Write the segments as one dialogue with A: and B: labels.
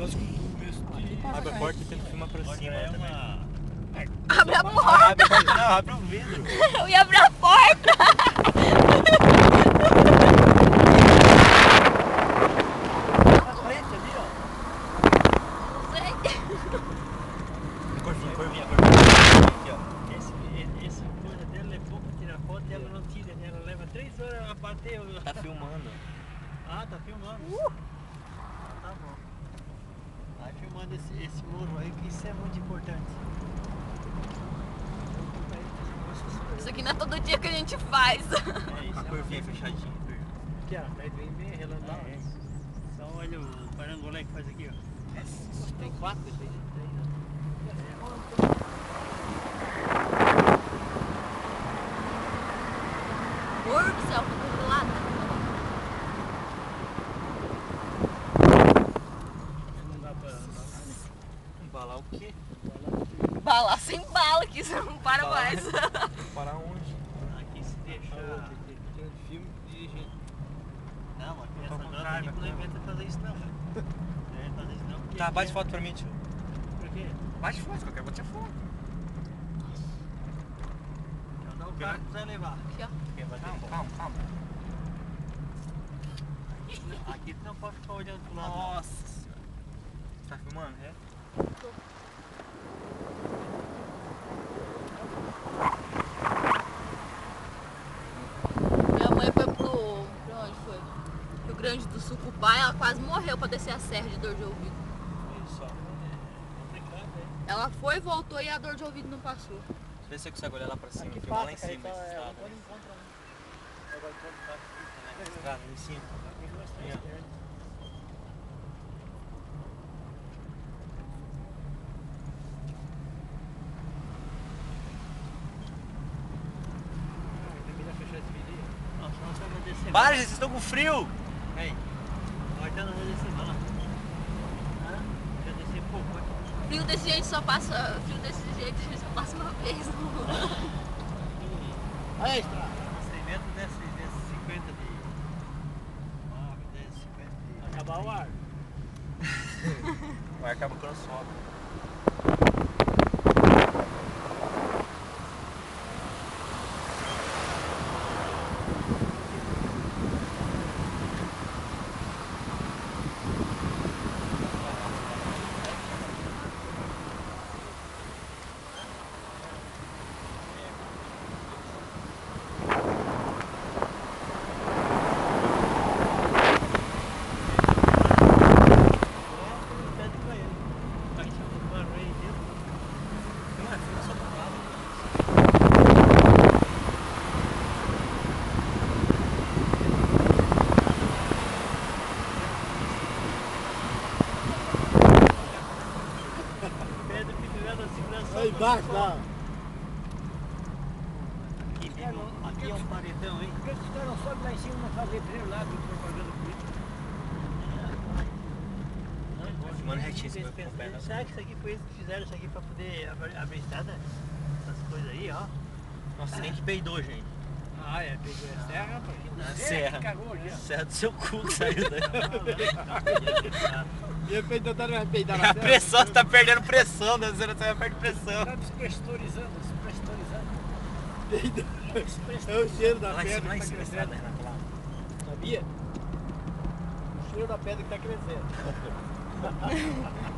A: Abre a porta e tenta filmar pra cima também.
B: Abre a porta!
A: Abre a porta, não, abre o vidro.
B: Eu ia abrir a porta!
A: Na frente ali, ó.
B: Não sei.
A: Corvinha. Aqui, ó.
C: Essa coisa dela levou pra tirar foto e ela não tira, né? Ela leva 3 horas a bater.
A: Tá filmando.
C: Ah, tá filmando. Tá bom. Vai filmando esse muro aí, que isso é muito importante.
B: Isso aqui não é todo dia que a gente faz.
C: É isso,
A: A curvinha fechadinha.
C: aqui, ó, vai bem relambado. Só olha o parangolé que faz aqui, ó.
A: Tem 4 desse aí?
B: Amor do céu, tô lá.
C: Não dá pra
A: Embalar o quê?
B: Bala, sem bala aqui, você não para
A: Bala.
B: mais.
A: Parar onde?
C: aqui se deixar.
A: Tem filme de gente.
C: Não, mas
A: Tô
C: essa
A: com
C: nota
A: raiva,
C: aqui não
A: cara.
C: inventa fazer isso não. Não inventa fazer isso não.
A: Tá, bate foto pra mim, tio.
C: Por quê?
A: Bate foto, que eu quero bater foto.
C: Então dá o carro que vai levar.
B: Aqui, ó.
A: Quer bater? Calma.
C: Aqui tu não pode ficar olhando pro lado.
A: Nossa senhora. Você tá filmando? É?
B: Minha mãe foi pra onde foi? Rio Grande do Sul com o pai, ela quase morreu pra descer a serra de dor de ouvido.
C: Isso, ó. Complicado, hein?
B: Ela foi, voltou e a dor de ouvido não passou.
A: Vê se você consegue olhar lá pra cima.
C: Aqui
A: Filmar lá
C: passa,
A: em cima.
C: cara,
A: esse
C: então,
A: lado,
C: quando
A: né?
C: encontra, né? Agora quando passa aqui, né?
A: Estrada, em cima.
C: Aqui duas, três
A: Aí, ó.
C: pernas. Termina fechar esse vídeo aí. Nossa, não sei onde descer.
A: Para, gente, vocês estão com frio! Vem.
C: Agora não vou descer não. Hã? Já desci pouco, né?
B: Frio desse jeito só passa. Frio desse jeito a gente só passa uma vez no ano.
C: Olha a estrada. 100 metros desce 50 de... 9, 10, 50 de... Acabar o ar.
A: Vai acabar quando sobe.
C: Aí embaixo, lá. Aqui é um paredão, hein? Porque os caras não sobem lá em cima não fazem primeiro lado de propaganda política.
A: Filmando retinho, você vai com o pé na
C: Será que isso aqui foi eles que fizeram isso aqui pra poder abrir estrada? Essas coisas aí, ó.
A: Nossa, nem que peidou, gente.
C: Ah, é, pegou a serra, rapaz.
A: Na serra.
C: Cagou já.
A: Serra do seu cu que saiu daí.
C: E eu tentando vai peidar
A: A pressão, você tá perdendo pressão, né? Você vai perder pressão.
C: Tá desprestorizando, desprestorizando. É o cheiro da
A: Lá em
C: pedra
A: cima, lá em
C: que tá
A: cima,
C: crescendo.
A: estrada, Renato, lá.
C: Sabia? O cheiro da pedra que tá crescendo.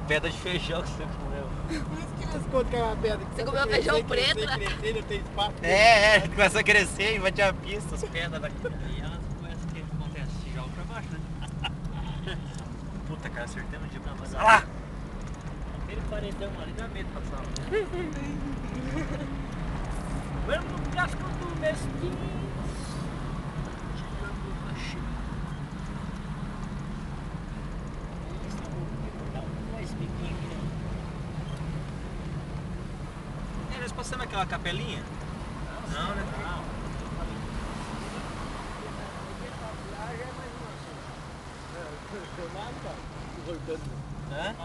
A: Pedra de feijão que você comeu.
C: Por isso que eles contam que é uma pedra.
B: Você comeu feijão preto, né?
C: Crescer, não tem espaço.
A: Começa a crescer e vai ter a pista, as pedras daqui.
C: E elas começam a que acontece, se joga pra baixo, né?
A: Puta, cara, acertei no dia pra
C: Mas
A: passar. Lá!
C: aquele paredão ali dá medo de passar. Vamos no casco do mesquinho.
A: Nós passamos aquela capelinha? Não, né? Hã?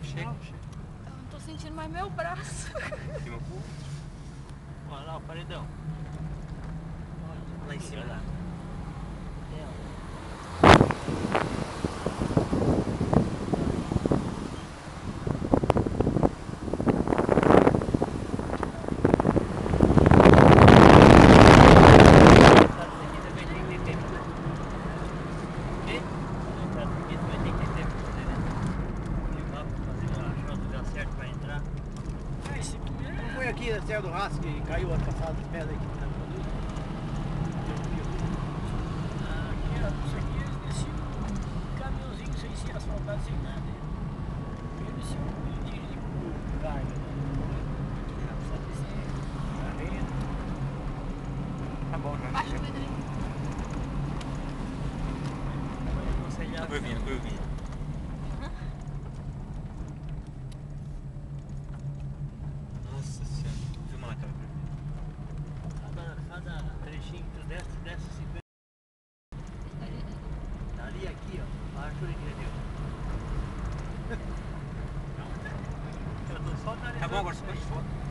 A: Chega.
B: Eu não tô sentindo mais meu braço.
A: Aqui, meu cu.
C: Olha lá o paredão.
A: Lá em cima.
C: Lá. Aqui na Serra do Rastro que caiu ano passado de pedra aqui na produto.
D: Aqui, ó, isso aqui eles desciam um caminhãozinho sem ser asfaltado, sem nada. Eles desciam um de carga, né? Só descer carreta.
A: Tá bom, né?
B: Baixa o vidro aí.
A: Curvinha. Nossa senhora. Filma lá, cara.
C: Cada trechinho que tu desce 50. Ali aqui, ó. A árvore que deu. Eu tô só analisando.
A: Tá bom, agora você pode foto.